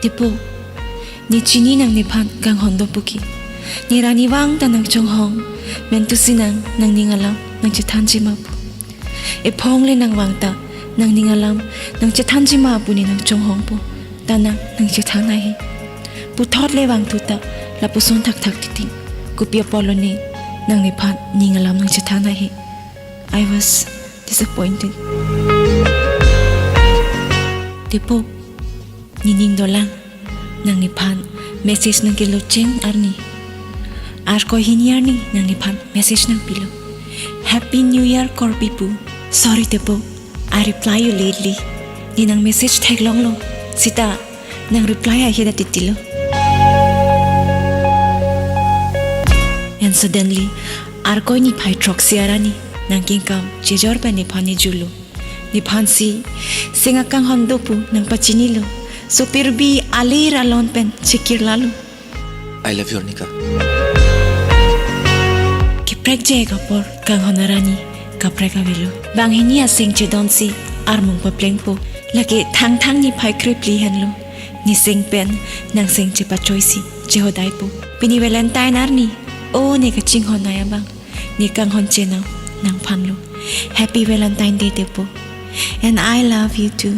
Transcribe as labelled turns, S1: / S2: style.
S1: Tipo, ni chini nang ni pan gang hondo puki. Ni rani wang ta nang chong hong, men tu sinang nang ningalam nang chitanji mapu. E pong le nang wang ta nang ningalam nang chitanji mapu ni nang chong hong po, ta nang chitang nahi. Pu thot le wang tu ta la pu son thak thak titing, ku pia polo ni nang ni pan ningalam nang chitang nahi. I was disappointed. Tipo, nining dolang nang ni pan message nang kilo cheng arni. Ar ko hiniar ni nang ni pan message nang pilo. Happy New Year karbi pu. Sorry Tipo, I reply you lately. Ni nang message tag long lo. Sita nang reply ay hida titilo. And suddenly, ar ko ni pai troxy arani nang kingkam jejor pa ni pan ni julo. Ni pan si singakang hondo pu nang pachinilo. So pirbi alir alon pen chikir lalu.
S2: I love you, Arnika.
S1: Kiprek jay kapor kang honarani kaprek avilo. Bang hini asing chedon si armong papleng po. Lagi thang ni pai kripli henlo. Ni sing pen nang sing chepa choisi jehoday po. Pini Valentine arni. O ni kaching honaya bang. Ni kang hon chenaw nang panlo. Happy Valentine Day po. And I love you too.